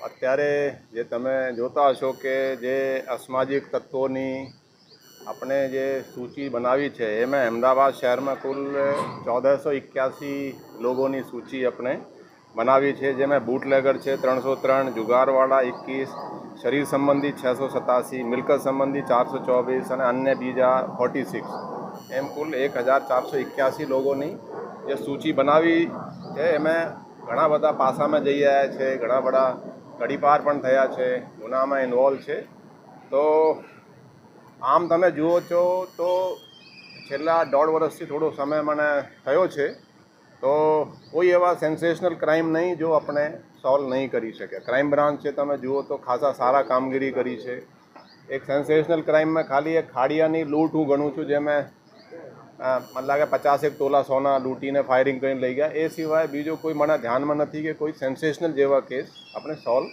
અત્યારે જે તમે જોતા હશો કે જે અસામાજિક તત્વોની આપણે જે સૂચિ બનાવી છે એમાં અમદાવાદ શહેરમાં કુલ 1481 લોકોની સૂચિ આપણે બનાવી છે, જેમાં બૂટલેગર છે 303, જુગારવાળા 21, શરીર સંબંધી 687, મિલકત સંબંધી 424 અને અન્ય બીજા 46, એમ કુલ 1481 લોકોની જે સૂચિ બનાવી છે. એમાં ઘણા બધા પાસામાં જઈ રહ્યા છે, ઘણા બધા ગડીપાર પણ થયા છે, ગુનામાં ઇન્વોલ્વ છે. તો આમ તમે જુઓ છો તો છેલ્લા 1.5 વર્ષથી થોડો સમય મને થયો છે, તો કોઈ એવા સેન્સેશનલ ક્રાઇમ નહીં જો આપણે સોલ્વ નહીં કરી શકે. ક્રાઇમ બ્રાન્ચ છે, તમે જુઓ તો ખાસા સારા કામગીરી કરી છે. એક સેન્સેશનલ ક્રાઇમમાં ખાલી એક ખાડિયાની લૂંટ હું ગણું છું, જેમાં મને લાગે 50 તોલા સોના લૂંટીને ફાયરિંગ કરીને લઈ ગયા. એ સિવાય બીજો કોઈ મને ધ્યાનમાં નથી કે કોઈ સેન્સેશનલ જેવા કેસ આપણે સોલ્વ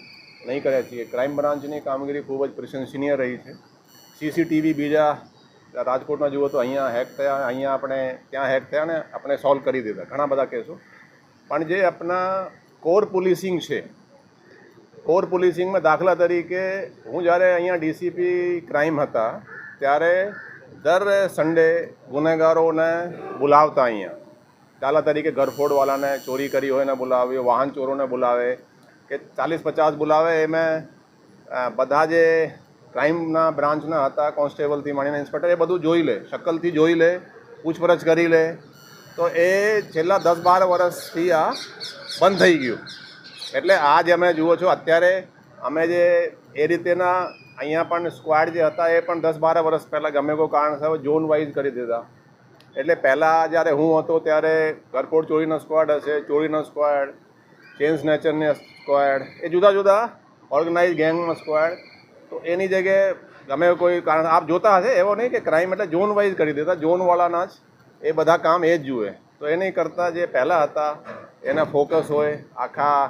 નહીં કર્યા છીએ. ક્રાઇમ બ્રાન્ચની કામગીરી ખૂબ જ પ્રશંસનીય રહી છે. સીસીટીવી બીજા રાજકોટમાં જુઓ તો અહીંયા હેક થયા, અહીંયા આપણે ત્યાં હેક થયા ને આપણે સોલ્વ કરી દીધા ઘણા બધા કેસો. પણ જે આપણા કોર પોલીસિંગ છે, કોર પોલીસિંગમાં દાખલા તરીકે હું જ્યારે અહીંયા ડીસીપી ક્રાઇમ હતા ત્યારે દર સન્ડે ગુનેગારોને બોલાવતા અહીંયા. દાખલા તરીકે ઘરફોડવાળાને ચોરી કરી હોય ને બોલાવે, વાહન ચોરોને બોલાવે કે 40-50 બોલાવે. એમાં બધા જે ક્રાઇમના બ્રાન્ચના હતા, કોન્સ્ટેબલથી માંડીને ઇન્સ્પેક્ટર, એ બધું જોઈ લે, શકલથી જોઈ લે, પૂછપરછ કરી લે. તો એ છેલ્લા 10-12 વર્ષથી આ બંધ થઈ ગયું. એટલે આ જે અમે જુઓ છો અત્યારે અમે જે એ રીતેના અહીંયા પણ સ્ક્વાડ જે હતા એ પણ 10-12 વર્ષ પહેલાં ગમે કોઈ કારણસર ઝોન વાઇઝ કરી દીધા. એટલે પહેલાં જ્યારે હું હતો ત્યારે ઘરફોડ ચોરીનો સ્ક્વાડ હશે, ચોરીનો સ્ક્વાડ, ચેન સ્નેચરની સ્ક્વાડ, એ જુદા જુદા ઓર્ગેનાઇઝ ગેંગનો સ્ક્વાડ. તો એની જગ્યાએ ગમે કોઈ કારણ આપ જોતા હશે, એવો નહીં કે ક્રાઇમ એટલે ઝોન વાઇઝ કરી દેતા, ઝોનવાળાના જ એ બધા કામ એ જ જુએ. તો એ નહીં કરતાં જે પહેલાં હતા એના ફોકસ હોય આખા.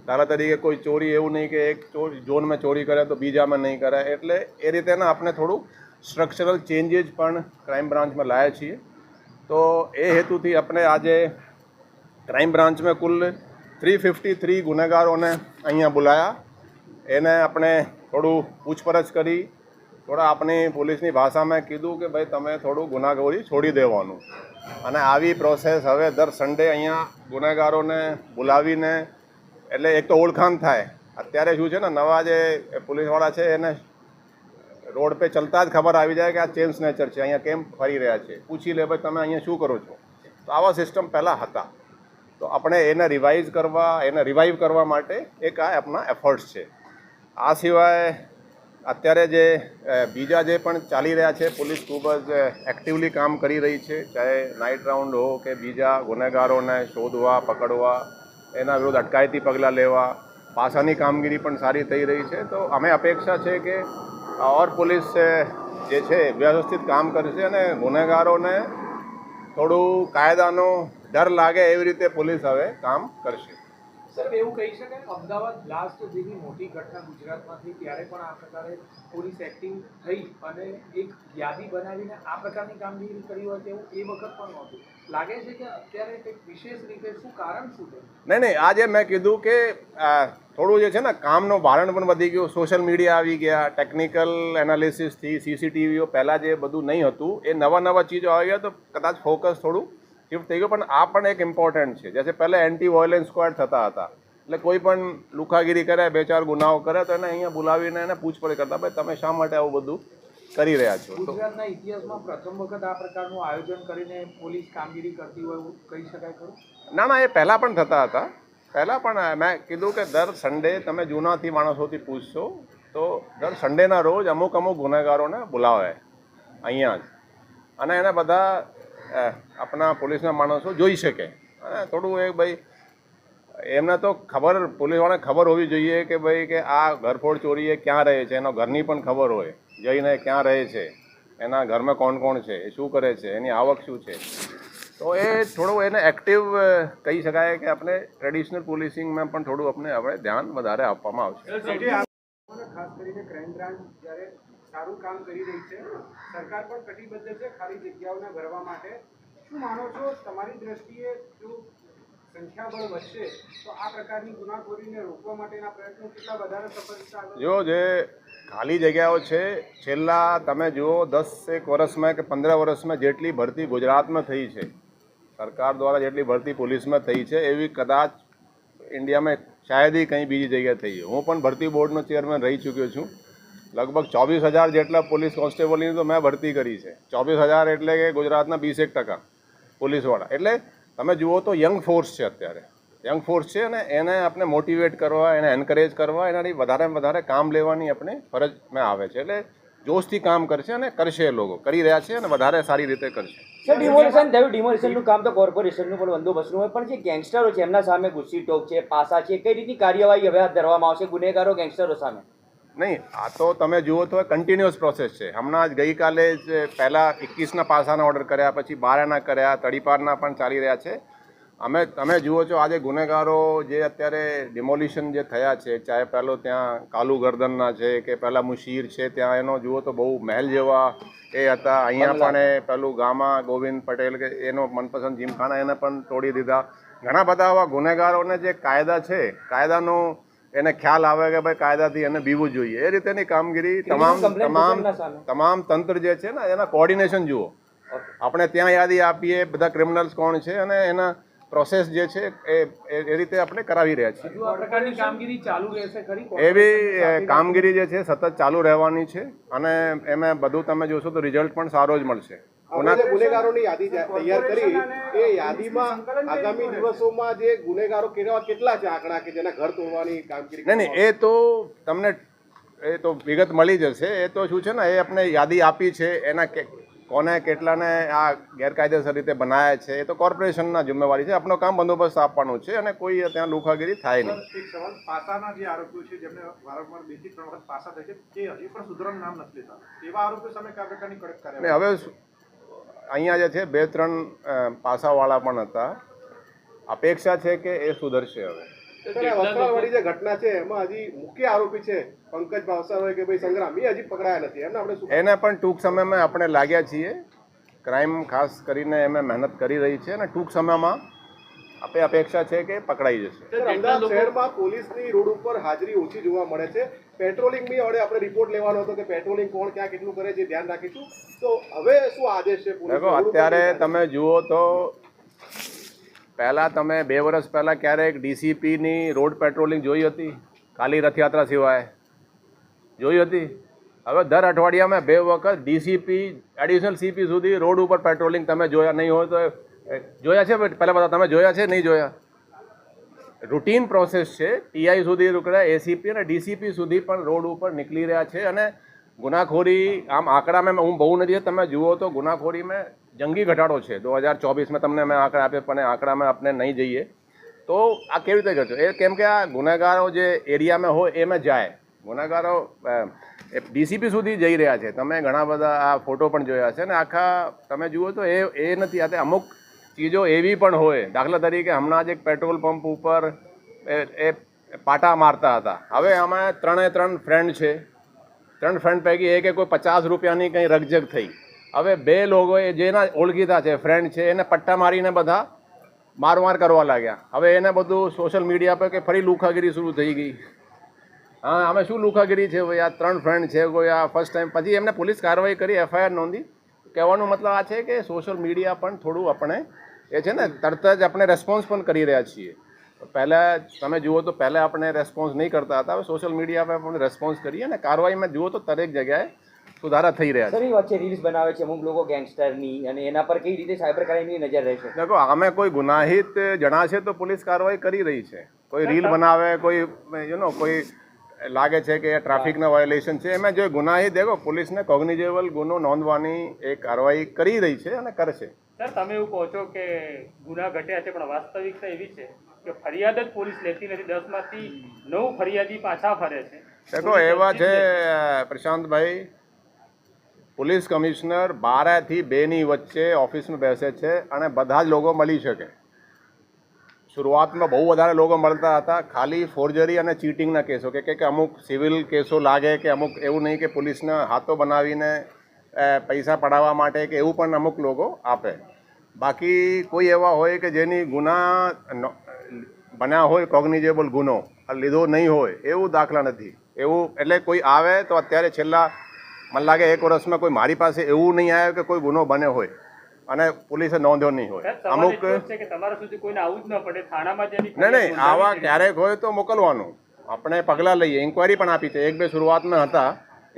દાખલા તરીકે કોઈ ચોરી એવું નહીં કે એક ઝોનમાં ચોરી કરે તો બીજામાં નહીં કરે. એટલે એ રીતેના આપણે થોડું સ્ટ્રક્ચરલ ચેન્જીસ પણ ક્રાઇમ બ્રાન્ચમાં લાવ્યા છીએ. તો એ હેતુથી આપણે આજે ક્રાઇમ બ્રાન્ચમાં કુલ 353 ગુનેગારોને અહીંયા બોલાયા. એને આપણે થોડું પૂછપરછ કરી, થોડા આપણી પોલીસની ભાષામાં કીધું કે ભાઈ તમે થોડું ગુનાખોરી છોડી દેવાનું. અને આવી પ્રોસેસ હવે દર સન્ડે અહીંયા ગુનેગારોને બોલાવીને, એટલે એક તો ઓળખાણ થાય. અત્યારે શું છે ને, નવા જે પોલીસવાળા છે એને રોડ पे ચલતા જ ખબર આવી જાય કે આ ચેન સ્નેચર છે, અહીંયા કેમ ફરી રહ્યા છે, પૂછી લે ભાઈ તમે અહીંયા શું કરો છો. તો આવા સિસ્ટમ પહેલાં હતા. તો આપણે એને રિવાઇવ કરવા માટે એક આ આપણા એફર્ટ્સ છે. આ સિવાય અત્યારે જે બીજા જે પણ ચાલી રહ્યા છે, પોલીસ ખૂબ જ એક્ટિવલી કામ કરી રહી છે, ચાહે નાઇટ રાઉન્ડ હો કે બીજા ગુનેગારોને શોધવા, પકડવા, એના વિરુદ્ધ અટકાયતી પગલાં લેવા, પાસાની કામગીરી પણ સારી થઈ રહી છે. તો અમે અપેક્ષા છે કે ઓર પોલીસ જે છે વ્યવસ્થિત કામ કરશે અને ગુનેગારોને થોડું કાયદાનો ડર લાગે એવી રીતે પોલીસ હવે કામ કરશે. સર, એવું કહી શકાય અમદાવાદ બ્લાસ્ટ જેવી મોટી ઘટના ગુજરાતમાંથી ત્યારે પણ આ પ્રકારે પોલીસ એક્ટિંગ થઈ અને એક યાદી બનાવીને આ પ્રકારની કામગીરી કરી હોય તેવું એ વખત પણ નહોતું. લાગે છે કે અત્યારે કંઈક વિશેષ રીતે શું કારણ શું છે? નહીં, આજે મેં કીધું કે થોડું જે છે ને કામનું ભારણ પણ વધી ગયું, સોશિયલ મીડિયા આવી ગયા, ટેકનિકલ એનાલિસિસથી સીસીટીવીઓ પહેલાં જે બધું નહીં હતું એ નવા ચીજો આવી ગયા, તો કદાચ ફોકસ થોડું શિફ્ટ થઈ ગયું. પણ આ પણ એક ઇમ્પોર્ટન્ટ છે. જેસે પહેલાં એન્ટી વાયોલન્સ સ્ક્વોડ થતા હતા, એટલે કોઈ પણ લુખાગીરી કરે, 2-4 ગુનાઓ કરે તો એને અહીંયા બોલાવીને એને પૂછપરછ કરતા, ભાઈ તમે શા માટે આવું બધું કરી રહ્યા છો. ગુજરાતના ઇતિહાસમાં પ્રથમ વખત આ પ્રકારનું આયોજન કરીને પોલીસ કામગીરી કરતી હોય એવું કહી શકાય ખરું? ના, એ પહેલાં પણ થતા હતા. પહેલાં પણ મેં કીધું કે દર સન્ડે તમે જૂનાથી માણસોથી પૂછશો તો દર સન્ડેના રોજ અમુક ગુનેગારોને બોલાવે અહીંયા જ, અને એને બધા આપણા પોલીસના માણસો જોઈ શકે. અને થોડું એ ભાઈ એમને તો પોલીસવાળાને ખબર હોવી જોઈએ કે ભાઈ કે આ ઘરફોડ ચોરી એ ક્યાં રહે છે, એનો ઘરની પણ ખબર હોય, જઈને ક્યાં રહે છે, એના ઘરમાં કોણ કોણ છે, એ શું કરે છે, એની આવક શું છે. તો એ થોડું એને એક્ટિવ કહી શકાય કે આપણે ટ્રેડિશનલ પોલીસિંગમાં પણ થોડું આપણે ધ્યાન વધારે આપવામાં આવશે. ખાસ કરીને ક્રાઇમ બ્રાન્ચ જ્યારે સારું કામ કરી રહી છે, સરકાર પણ કટિબદ્ધ છે ખાલી જગ્યાઓને ભરવા માટે. શું માનો છો તમારી દ્રષ્ટિએ જો સંખ્યાબળ વધશે તો આ પ્રકારની ગુનાખોરીને રોકવા માટેના પ્રયત્નો કેટલા વધારે સફળ આગળ જો જે ખાલી જગ્યાઓ છે છેલ્લા તમે જુઓ 10 વર્ષમાં કે 15 વર્ષમાં જેટલી ભરતી ગુજરાતમાં થઈ છે, સરકાર દ્વારા જેટલી ભરતી પોલીસમાં થઈ છે એવી કદાચ ઇન્ડિયામાં શાયદ કંઈ બીજી જગ્યાએ થઈ છે. હું પણ ભરતી બોર્ડનો ચેરમેન રહી ચૂક્યો છું. લગભગ 24,000 જેટલા પોલીસ કોન્સ્ટેબલની તો મેં ભરતી કરી છે. 24,000 એટલે કે ગુજરાતના 20% પોલીસવાળા. એટલે તમે જુઓ તો યંગ ફોર્સ છે, અત્યારે યંગ ફોર્સ છે અને એને આપણે મોટિવેટ કરવા, એને એન્કરેજ કરવા, એનાથી વધારે કામ લેવાની આપણે ફરજમાં આવે છે. એટલે જોશથી કામ કરશે અને કરશે, એ લોકો કરી રહ્યા છે અને વધારે સારી રીતે કરશે. સર, ડિમોલિશન થયું, ડિમોલિશનનું કામ તો કોર્પોરેશનનું પણ બંદોબસ્તનું હોય, પણ જે ગેંગસ્ટરો છે એમના સામે ગુસ્સી ટોક છે, પાસા છે, કઈ રીતની કાર્યવાહી હવે હાથ ધરવામાં આવશે ગુનેગારો ગેંગસ્ટરો સામે? નહીં, આ તો તમે જુઓ તો કન્ટિન્યુઅસ પ્રોસેસ છે. હમણાં જ ગઈકાલે જ પહેલાં 21ના પાસાના ઓર્ડર કર્યા, પછી 12ના કર્યા, તડીપારના પણ ચાલી રહ્યા છે. તમે જુઓ છો આજે ગુનેગારો જે અત્યારે ડિમોલિશન જે થયા છે, ચાહે પહેલો ત્યાં કાલુ ગરદનના છે કે પહેલાં મુશીર છે, ત્યાં એનો જુઓ તો બહુ મહેલ જેવા એ હતા. અહીંયા પણ એ પેલું ગામા ગોવિંદ પટેલ કે એનો મનપસંદ જીમખાના એને પણ તોડી દીધા. ઘણા બધા આવા ગુનેગારોને જે કાયદા છે, કાયદાનું એને ખ્યાલ આવે કે ભાઈ કાયદાથી એને બીવું જોઈએ, એ રીતેની કામગીરી તમામ તંત્ર જે છે ને એના કોર્ડિનેશન જુઓ. આપણે ત્યાં યાદી આપીએ બધા ક્રિમિનલ્સ કોણ છે અને એના પ્રોસેસ જે છે એ રીતે આપણે કરાવી રહ્યા છીએ. હજુ આ પ્રકારની કામગીરી ચાલુ રહેશે ખરી? એવી કામગીરી જે છે સતત ચાલુ રહેવાની છે અને એમાં બધું તમે જોશો તો રિઝલ્ટ પણ સારો જ મળશે. ગુનેગારોની યાદી તૈયાર કરી એ યાદીમાં આગામી દિવસોમાં જે ગુનેગારો કેટલા છે આંકડા કે જેના ઘર તોડવાની કામગીરી? નહીં, એ તો તમને એ તો વિગત મળી જશે. એ તો શું છે ને, એ આપણે યાદી આપી છે, એના કોને કેટલાને આ ગેરકાયદેસર રીતે બનાવ્યા છે એ તો કોર્પોરેશનના જિમ્મેવારી છે. આપણું કામ બંદોબસ્ત આપવાનું છે અને કોઈ ત્યાં લુખાગીરી થાય નહીં. એક સવાલ, પાસાના જે આરોપીઓ છે જેમને વારંવાર 2 થી 3 વખત પાસા થાય છે તે હજી પણ સુધરવાનું નામ નથી લેતા, એવા આરોપીઓ સામે કયા પ્રકારની કડક કાર્યવાહી? હવે અહીંયા જે છે 2-3 પાસાવાળા પણ હતા. અપેક્ષા છે કે એ સુધરશે. હવે વસ્ત્રાલવાળી જે ઘટના છે એમાં હજી મુખ્ય આરોપી છે પંકજ ભાવસાર હોય કે ભાઈ સંગ્રામ, એ હજી પકડાયા નથી. એમને આપણે એને પણ ટૂંક સમયમાં આપણે લાગ્યા છીએ. ક્રાઇમ ખાસ કરીને એમે મહેનત કરી રહી છે અને ટૂંક સમયમાં આપણે અપેક્ષા છે કે પકડાઈ જશે. અમદાવાદ શહેરમાં પોલીસની રોડ ઉપર હાજરી ઓછી જોવા મળે છે. પેટ્રોલિંગની હવે આપણે રિપોર્ટ લેવાનો હતો કે પેટ્રોલિંગ કોણ ક્યાં કેટલું કરે છે, ધ્યાન રાખીશું. તો હવે શું આદેશ છે પોલીસ? દેખો, અત્યારે તમે જુઓ તો પહેલાં તમે 2 વર્ષ પહેલાં ક્યારેક ડીસીપીની રોડ પેટ્રોલિંગ જોઈ હતી? ખાલી રથયાત્રા સિવાય જોઈ હતી? હવે દર અઠવાડિયામાં 2 વખત ડીસીપી એડિશનલ સીપી સુધી રોડ ઉપર પેટ્રોલિંગ તમે જોયા નહીં હોય તો જોયા છે? પહેલાં બધા તમે જોયા છે? નહીં જોયા? રૂટીન પ્રોસેસ છે. ટીઆઈ સુધી રોકડા, એસીપી અને ડીસીપી સુધી પણ રોડ ઉપર નીકળી રહ્યા છે. અને ગુનાખોરી આમ આંકડામાં હું બહુ નથી, તમે જુઓ તો ગુનાખોરીમાં જંગી ઘટાડો છે. 2024માં તમને મેં આંકડા આપ્યા પણ આંકડામાં આપણે નહીં જઈએ તો આ કેવી રીતે કરશો? એ કેમ કે આ ગુનેગારો જે એરિયામાં હોય એમાં જાય. ગુનેગારો ડીસીપી સુધી જઈ રહ્યા છે. તમે ઘણા બધા આ ફોટો પણ જોયા છે અને આખા તમે જુઓ તો એ નથી. આ અમુક ચીજો એવી પણ હોય, દાખલા તરીકે હમણાં જ એક પેટ્રોલ પંપ ઉપર એ પાટા મારતા હતા. હવે આમાં 3 ફ્રેન્ડ છે. 3 ફ્રેન્ડ પૈકી એક કોઈ 50 રૂપિયાની કંઈ રકઝક થઈ. હવે 2 લોકોએ જેના ઓળખીતા છે, ફ્રેન્ડ છે, એને પટ્ટા મારીને બધા મારમાર કરવા લાગ્યા. હવે એને બધું સોશિયલ મીડિયા પર કે ફરી લુખાગીરી શરૂ થઈ ગઈ. હા, અમે શું લુખાગીરી છે ભાઈ? આ 3 ફ્રેન્ડ છે, કોઈ આ ફર્સ્ટ ટાઈમ. પછી એમને પોલીસ કાર્યવાહી કરી, એફઆઈઆર નોંધી. કહેવાનો મતલબ આ છે કે સોશિયલ મીડિયા પણ થોડું આપણે એ છે ને તરત જ આપણે રેસ્પોન્સ પણ કરી રહ્યા છીએ. પહેલાં તમે જુઓ તો પહેલાં આપણે રેસ્પોન્સ નહીં કરતા હતા. હવે સોશિયલ મીડિયા પર આપણે રેસ્પોન્સ કરીએ અને કાર્યવાહીમાં જુઓ તો દરેક જગ્યાએ સુધારા થઈ રહ્યા છે. સર, એ વચ્ચે રીલ્સ બનાવે છે અમુક લોકો ગેંગસ્ટરની, અને એના પર કઈ રીતે સાયબર ક્રાઇમની નજર રહેશે? દેખો, આમે કોઈ ગુનાહિત જણાશે તો પોલીસ કાર્યવાહી કરી રહી છે. કોઈ રીલ બનાવે, કોઈ કોઈ લાગે છે કે ટ્રાફિકના વાયોલેશન છે, એમાં જો ગુનાહિત દેખો પોલીસને કોગ્નિઝેબલ ગુનો નોંધવાની એક કાર્યવાહી કરી રહી છે અને કરશે. સર, તમે એવું કહો છો કે ગુના ઘટ્યા છે, પણ વાસ્તવિકતા એવી છે કે ફરિયાદ જ પોલીસ લેતી નથી. 10માંથી 9 ફરિયાદી પાછા ફરે છે. દેખો, એવા છે પ્રશાંતભાઈ, પોલીસ કમિશનર 12 થી 2ની વચ્ચે ઓફિસમાં બેસે છે અને બધા જ લોકો મળી શકે. શરૂઆતમાં બહુ વધારે લોકો મળતા હતા, ખાલી ફોર્જરી અને ચીટિંગના કેસો કે અમુક સિવિલ કેસો લાગે કે અમુક એવું નહીં કે પોલીસના હાથો બનાવીને પૈસા પડાવવા માટે કે એવું પણ અમુક લોકો આપે. બાકી કોઈ એવા હોય કે જેની ગુના બન્યા હોય, કોગ્નિઝેબલ ગુનો લીધો નહીં હોય એવું દાખલા નથી. એવું એટલે કોઈ આવે તો અત્યારે છેલ્લા મને લાગે 1 વર્ષમાં કોઈ મારી પાસે એવું નહીં આવ્યું કે કોઈ ગુનો બન્યો હોય અને પોલીસે નોંધ્યો નહીં હોય. સાહેબ, સવાલ અમુક એટલો જ છે કે તમારા સુધી કોઈને આવવું જ ન પડે, થાણામાં જેની નહીં આવા ક્યારેક હોય તો મોકલવાનું, આપણે પગલાં લઈએ. ઇન્કવાયરી પણ આપી છે, 1-2 શરૂઆતમાં હતા,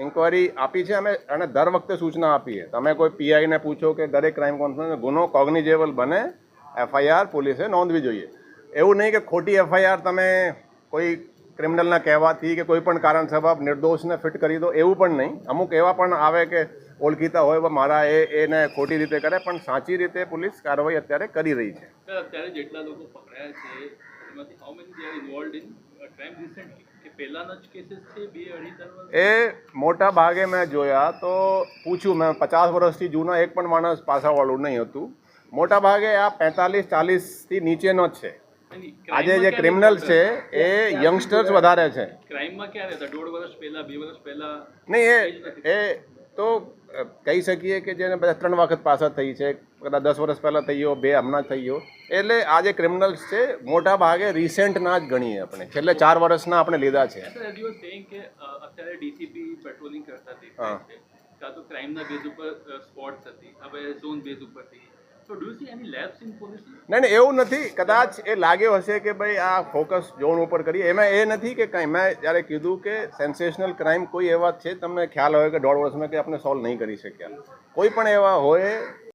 ઇન્કવાયરી આપી છે અમે અને દર વખતે સૂચના આપીએ. તમે કોઈ પીઆઈને પૂછો કે દરેક ક્રાઇમ કોન્ફરન્સ ગુનો કોગ્નિઝેબલ બને એફઆઈઆર પોલીસે નોંધવી જોઈએ. એવું નહીં કે ખોટી એફઆઈઆર તમે કોઈ ક્રિમિનલના કહેવાથી કે કોઈ પણ કારણ સબબ નિર્દોષને ફિટ કરી દો, એવું પણ નહીં. અમુક એવા પણ આવે કે ઓળખીતા હોય મારા એને ખોટી રીતે કરે, પણ સાચી રીતે પોલીસ કાર્યવાહી અત્યારે કરી રહી છે. સર, અત્યારે જેટલા લોકો પકડાયા છે એમાંથી how many they are involved in crime recently? એ પહેલાના જ કેસીસ છે 2-2.5 વર્ષ? એ મોટા ભાગે મેં જોયા તો પૂછ્યું મેં, 50 વર્ષથી જૂના એક પણ માણસ પાસાવાળું નહીં હતું. મોટા ભાગે આ 45-40થી નીચેનો જ છે. આજે જે ક્રિમિનલ્સ છે એ યંગસ્ટર્સ વધારે છે. ક્રાઇમમાં ક્યારે હતા? 1.5 વર્ષ પહેલા, 2 વર્ષ પહેલા? નહીં એ તો કહી શકીએ કે જેને બધા 3 વખત પાસ થઈ છે, કદાચ 10 વર્ષ પહેલાં થઈ ગયો, 2 હમણાં થઈ ગયો. એટલે આ જે ક્રિમિનલ્સ છે મોટા ભાગે રિસેન્ટના જ ગણીએ આપણે, છેલ્લે 4 વર્ષના આપણે લીધા છે. Sir, as you var saying કે અત્યારે ડીસીપી પેટ્રોલિંગ કરતા દેખાય છે, કાં તો ક્રાઇમના બેઝ ઉપર સ્પોટ્સ હતી, હવે ઝોન બેઝ ઉપરથી. So do you see any lapse in policing? નહીં એવું નથી. કદાચ એ લાગ્યો હશે કે ભાઈ આ ફોકસ ઝોન ઉપર કરીએ. એમાં એ નથી કે કંઈ મેં જ્યારે કીધું કે સેન્સેશનલ ક્રાઇમ કોઈ એવા છે તમને ખ્યાલ હોય કે 1.5 વર્ષમાં કે આપણે સોલ્વ નહીં કરી શક્યા, કોઈ પણ એવા હોય